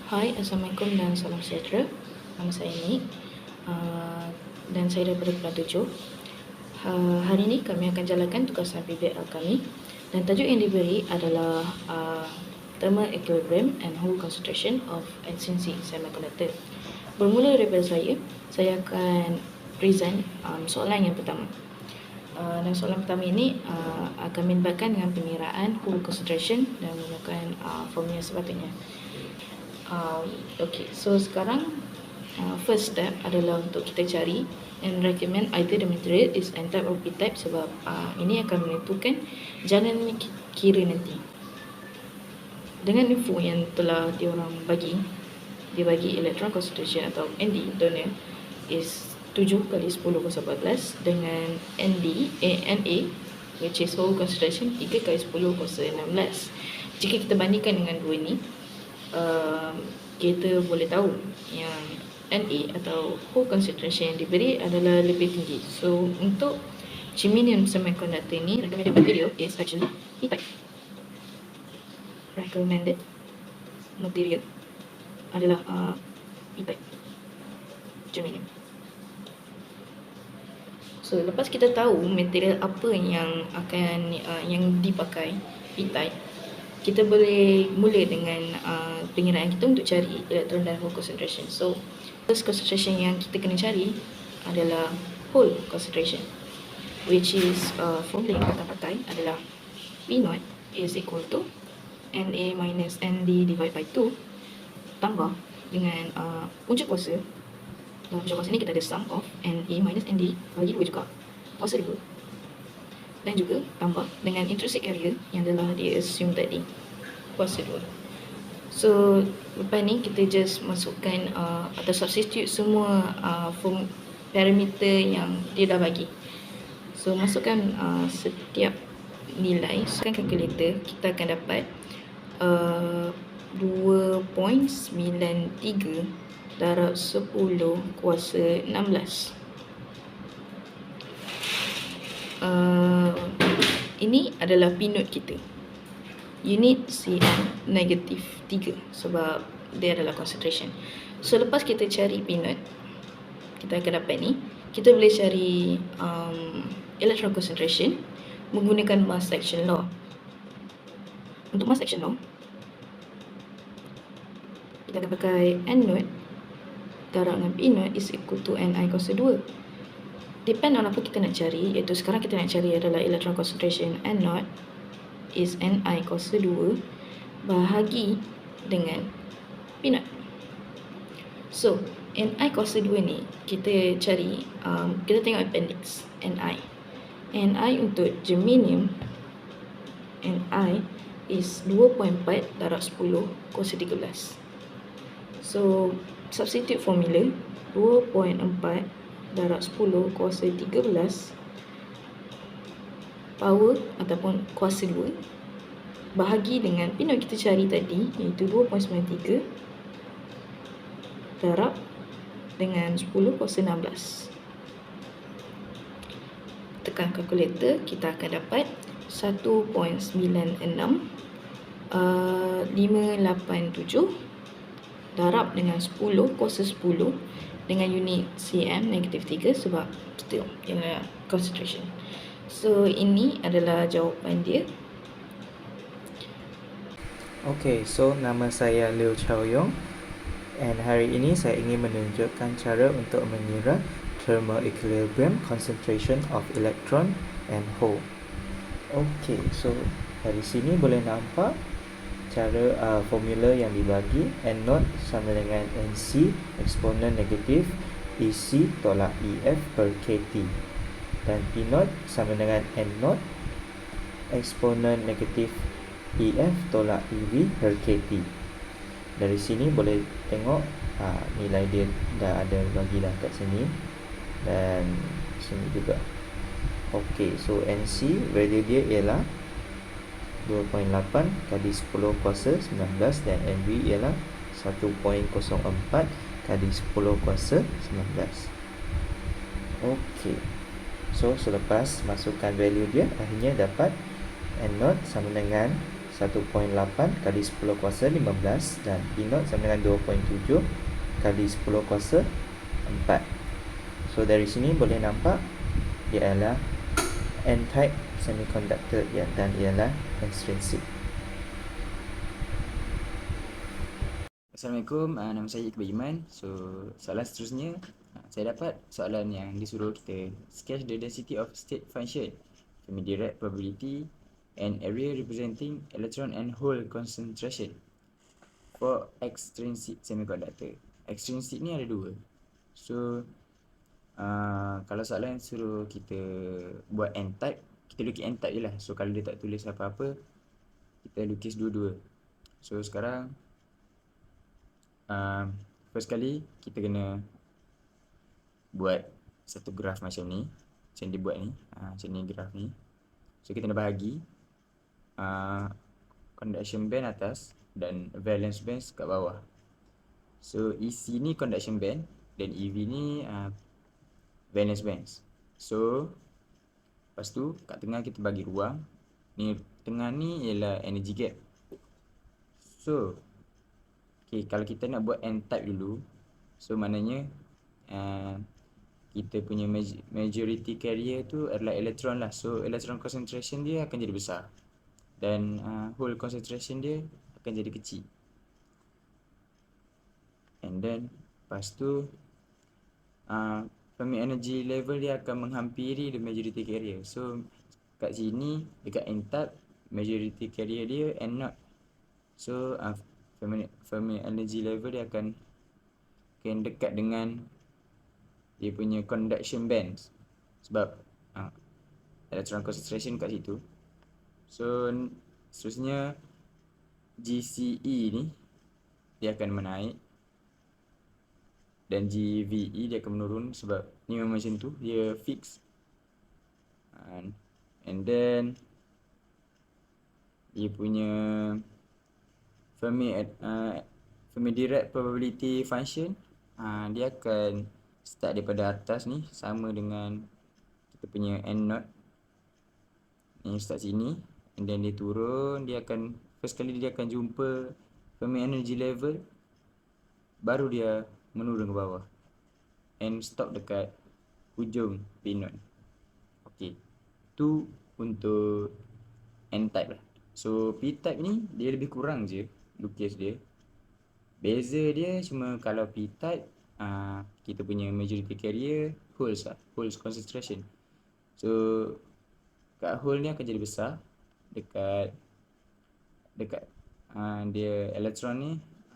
Hai, Assalamualaikum dan salam sejahtera. Nama saya Nik dan saya daripada Kelas 7. Hari ini kami akan jalankan tugasan PBL kami dan tajuk yang diberi adalah Thermal Equilibrium and Hole Concentration of Extrinsic Semiconductor. Bermula daripada saya akan present soalan yang pertama. Dan soalan pertama ini akan melibatkan dengan pengiraan hole concentration dan menggunakan formula sepatutnya. Okay, so sekarang first step adalah untuk kita cari and recommend either the material is N-type or P-type sebab ini akan menentukan jalan kira nanti. Dengan info yang telah diorang bagi, dia bagi electron concentration atau ND donor is 7 kali 10 kuasa 14 dengan NA which is hole concentration 3 kali 10 kuasa 16. Jika kita bandingkan dengan dua ni, kita boleh tahu yang Na atau hole concentration yang diberi adalah lebih tinggi. So untuk germanium semiconductor ni, recommended material is actually P-type. Recommended material adalah P-type germanium. So lepas kita tahu material apa yang akan yang dipakai P-type, kita boleh mula dengan pengiraan kita untuk cari elektron dan hole concentration. So first concentration yang kita kena cari adalah hole concentration, which is formula yang kita pakai adalah P0 is equal to Na minus Nd divided by 2 tambah dengan punca kuasa. Dalam punca kuasa ni kita ada sum of Na minus Nd bagi 2 juga kuasa 2 dan juga tambah dengan intrinsic area yang telah di assume tadi kuasa 2. So lepas ni kita just masukkan atau substitute semua parameter yang dia dah bagi. So masukkan setiap nilai, masukkan kalkulator, kita akan dapat 2.93 darab 10 kuasa 16. Ini adalah P-note kita. Unit Cm negatif 3 sebab dia adalah concentration. So lepas kita cari P-note, kita akan dapat ni. Kita boleh cari electron concentration menggunakan mass action law. Untuk mass action law, kita akan pakai N-note darab dengan P-note is equal to Ni kuasa 2. Depend on apa kita nak cari, iaitu sekarang kita nak cari adalah electron concentration N0 is Ni kuasa 2 bahagi dengan P0. So Ni kuasa 2 ni kita cari, kita tengok appendix Ni. Ni untuk germanium, Ni is 2.4 darab 10 kuasa 13. So substitute formula 2.4 darab 10 kuasa 13 power ataupun kuasa 2 bahagi dengan P0 kita cari tadi iaitu 2.93 darab dengan 10 kuasa 16. Tekan kalkulator, kita akan dapat 1.96 587 darab dengan 10 kuasa 10 dengan unit Cm negatif 3 sebab still ialah concentration. So ini adalah jawapan dia. Okay, so nama saya Liu Chao Yong and hari ini saya ingin menunjukkan cara untuk mengira thermal equilibrium concentration of electron and hole. Okay, so dari sini boleh nampak cara formula yang dibagi. N0 sama dengan NC eksponen negatif EC tolak EF per KT dan P0 sama dengan N0 eksponen negatif EF tolak EV per KT. Dari sini boleh tengok nilai dia dah ada bagi dah kat sini dan sini juga. Okay, so NC value dia ialah 2.8 kali 10 kuasa 19 dan NV ialah 1.04 kali 10 kuasa 19. Okey. So selepas masukkan value dia, akhirnya dapat N0 sama dengan 1.8 kali 10 kuasa 15 dan P0 sama dengan 2.7 kali 10 kuasa 4. So dari sini boleh nampak dia adalah N-type semiconductor dan ialah extrinsic. Assalamualaikum, nama saya Iqbal Iman. So soalan seterusnya, saya dapat soalan yang disuruh kita sketch the density of state function, Fermi-Dirac probability and area representing electron and hole concentration for extrinsic semiconductor. Extrinsic ni ada dua. So kalau soalan suruh kita buat N-type, kita lukis N-type je lah. So kalau dia tak tulis apa-apa, kita lukis dua-dua. So sekarang first kali kita kena buat satu graf macam ni, macam dia buat ni, macam ni graf ni. So kita nak bahagi conduction band atas dan valence band kat bawah. So EC ni conduction band dan EV ni valence bands. So lepas tu kat tengah kita bagi ruang. Ni tengah ni ialah energy gap. So kalau kita nak buat N-type dulu, so maknanya kita punya majority carrier tu adalah elektron lah. So electron concentration dia akan jadi besar dan hole concentration dia akan jadi kecil. And then lepas tu Fermi energy level dia akan menghampiri the majority carrier. So kat sini dekat N-type majority carrier dia N0. So Fermi energy level dia akan dekat dengan dia punya conduction bands sebab electron concentration kat situ. So seterusnya GCE ni dia akan menaik dan GVE dia akan menurun sebab ni memang macam tu, dia fix. And then dia punya Fermi-Dirac probability function dia akan start daripada atas ni sama dengan kita punya N0 ni, start sini and then dia turun. Dia akan first kali dia akan jumpa Fermi energy level, baru dia menurun ke bawah and stop dekat hujung P0. Okay, tu untuk N-type lah. So P-type ni dia lebih kurang je lukis dia. Beza dia cuma kalau P-type kita punya majority carrier holes lah, holes concentration. So kat hole ni akan jadi besar, dekat dia elektron ni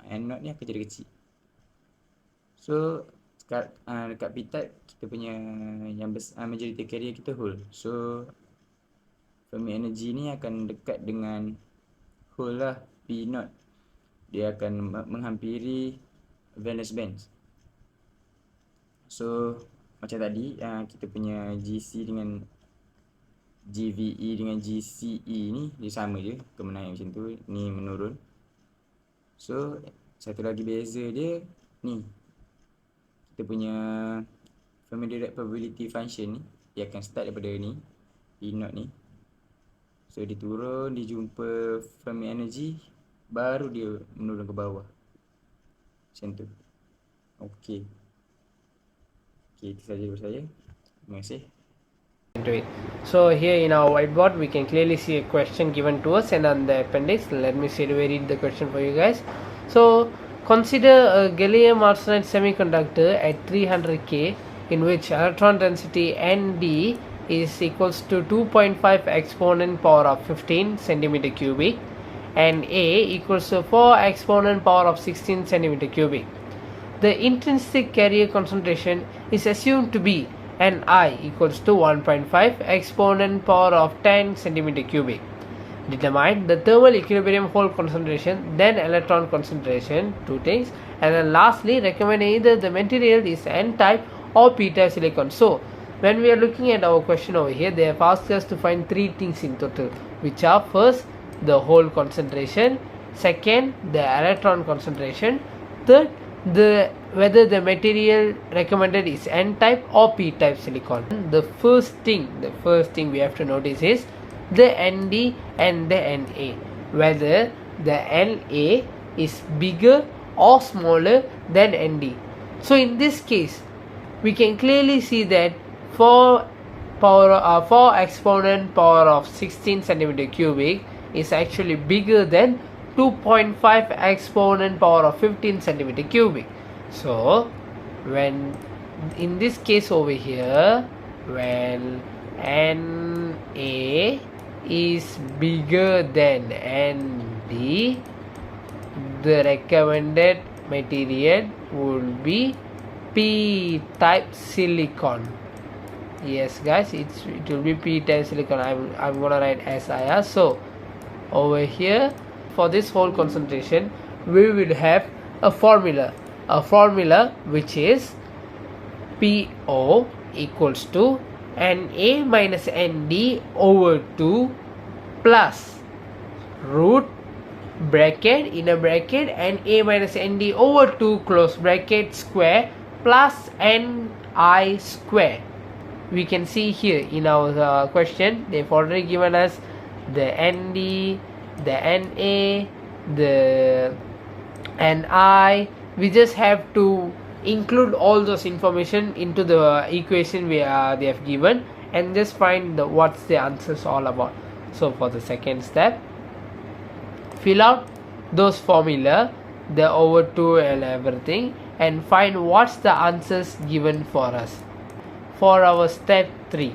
N0 ni akan jadi kecil. So dekat P-type kita punya yang majority carrier kita hole. So Fermi energy ni akan dekat dengan hole lah, P0. Dia akan menghampiri valence bands. So macam tadi kita punya GC dengan GVE dengan GCE ni dia sama je, kemenangan macam tu, ni menurun. So satu lagi beza dia ni, kita punya Fermi-Dirac probability function ni dia akan start daripada ni P0 ni. So dia turun, dia jumpa Fermi energy, baru dia menurun ke bawah macam tu. Okay, itu saja dari saya. Terima kasih. Into it. So here in our whiteboard we can clearly see a question given to us, and on the appendix let me read the question for you guys. So consider a gallium arsenide semiconductor at 300K in which electron density Nd is equals to 2.5 exponent power of 15 centimeter cubic and A equals to 4 exponent power of 16 centimeter cubic. The intrinsic carrier concentration is assumed to be Ni equals to 1.5 exponent power of 10 centimeter cubic. Determine the thermal equilibrium hole concentration, then electron concentration, two things, and then lastly recommend either the material is N-type or P-type silicon. So when we are looking at our question over here, they have asked us to find three things in total, which are first the hole concentration, second the electron concentration, third whether the material recommended is N-type or P-type silicon. The first thing we have to notice is the Nd and the Na. whether the Na is bigger or smaller than Nd. So in this case, we can clearly see that 4 exponent power of 16 centimeter cubic is actually bigger than 2.5 exponent power of 15 centimeter cubic. So when in this case over here, when Na is bigger than Nd, the recommended material would be p-type silicon. Yes guys, it will be p-type silicon. I'm gonna write SIR. So over here, for this whole concentration, we will have a formula which is PO equals to Na minus Nd over 2 plus root bracket inner bracket Na minus Nd over 2 close bracket square plus Ni square. We can see here in our question, they've already given us the Nd, the Na, the Ni. We just have to include all those information into the equation they have given and just find what's the answers all about. So for the second step, fill out those formula, the over 2 and everything, and find what's the answers given for us for our step 3.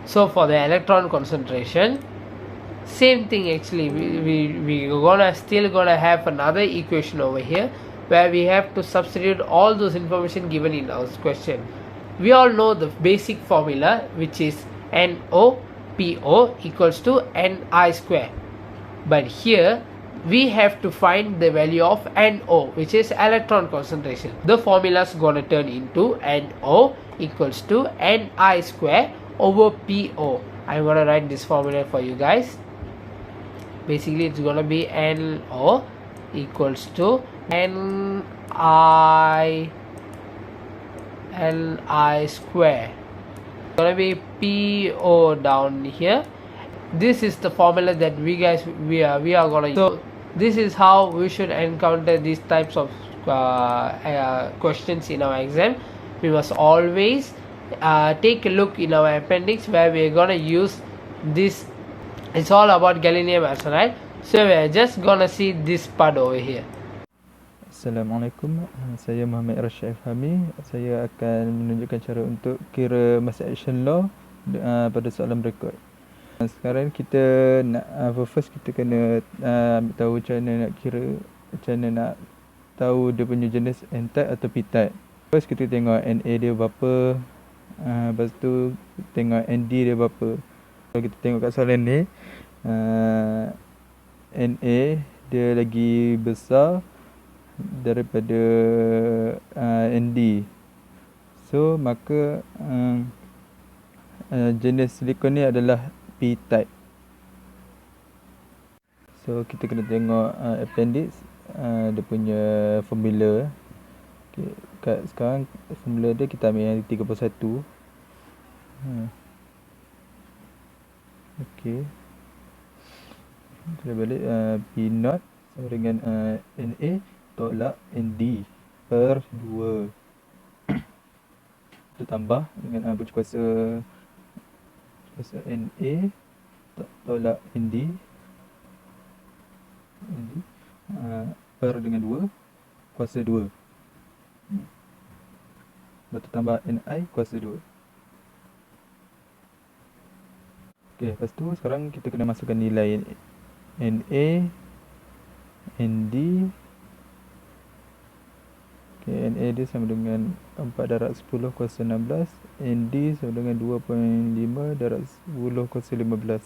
So for the electron concentration, same thing actually. We still gonna have another equation over here where we have to substitute all those information given in our question. We all know the basic formula, which is NOPO equals to Ni square. But here we have to find the value of NO, which is electron concentration. The formula is gonna turn into NO equals to Ni square over PO. I'm gonna write this formula for you guys. Basically it's gonna be NO equals to Ni square. It's gonna be PO down here. This is the formula that we are gonna use. So this is how we should encounter these types of questions in our exam. We must always take a look in our appendix where we are gonna use this. It's all about gallium arsenide. So we are just gonna see this part over here. Assalamualaikum, saya Muhammad Rashid Fahmi. Saya akan menunjukkan cara untuk kira masa action law pada soalan berikut. Sekarang kita nak first kita kena ambil tahu macam mana nak kira, macam mana nak tahu dia punya jenis N-type atau P-type. First kita tengok Na dia berapa, lepas tu tengok Nd dia berapa. Kalau kita tengok kat soalan ni, Na dia lagi besar daripada Nd. So maka jenis silikon ni adalah P-type. So kita kena tengok appendix, dia punya formula. Okay, kat sekarang formula dia kita ambil yang 31. Okey. Kita balik P0 sama dengan Na tolak Nd per 2. Kita tambah dengan berkuasa Na tolak Nd per dengan 2 kuasa 2. Lepas tu tambah Ni kuasa 2. Okey, lepas tu sekarang kita kena masukkan nilai Na, Nd. Okay, Na dia sama dengan 4 darab 10 kuasa 16. Nd sama dengan 2.5 darab 10 kuasa 15.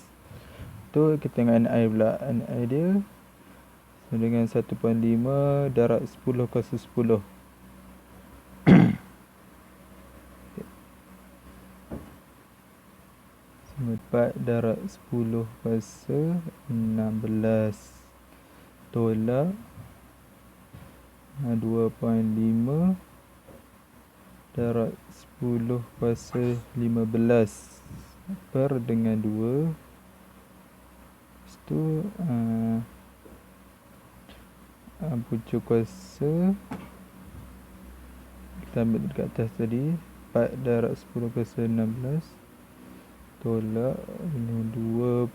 Tu kita tengok Ni pula. Ni dia sama dengan 1.5 darab 10 kuasa 10. Sama 4 darab 10 kuasa 16 tolak 2.5 darab 10 kuasa 15 per dengan 2. Lepas tu Punca kuasa kita ambil dekat atas tadi 4 darab 10 kuasa 16 tolak ini 2.5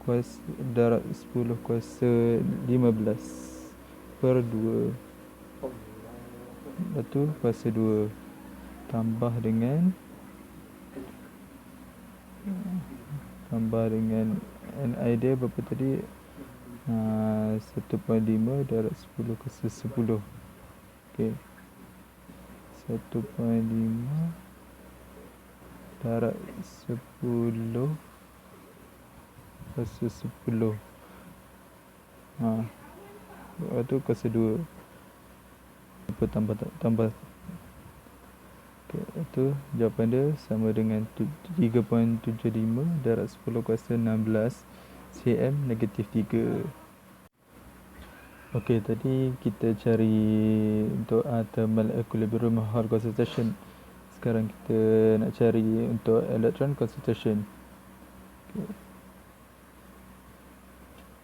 kuasa darab 10 kuasa 15 per 2. Lepas tu kuasa 2 tambah dengan NI dia berapa tadi? 1.5 darab 10 kuasa 10. Okey. 1.5 darab 10 kuasa 10. Lepas tu kuasa 2. Apa tambah. Okey, itu jawapan dia sama dengan 3.75 darab 10 kuasa 16 cm negatif 3. Okey, tadi kita cari untuk thermal equilibrium Hall concentration. Sekarang kita nak cari untuk electron concentration.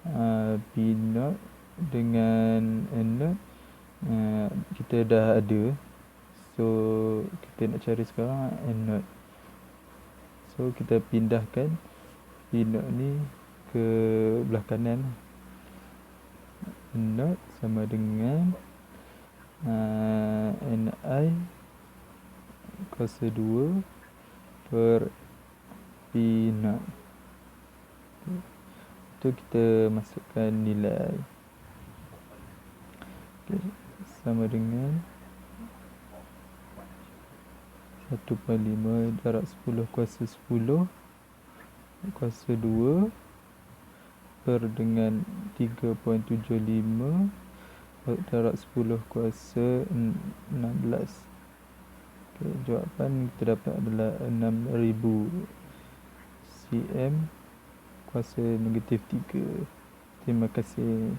P0 dengan N0 kita dah ada. So kita nak cari sekarang N0. So kita pindahkan P0 ni ke belah kanan. N0 sama dengan Ni kuasa 2 per P0. Itu kita masukkan nilai. Okay, sama dengan 1.5 darab 10 kuasa 10 kuasa 2 per dengan 3.75 darab 10 kuasa 16. Okay, jawapan kita dapat adalah 6000 cm kuasa negatif 3. Terima kasih.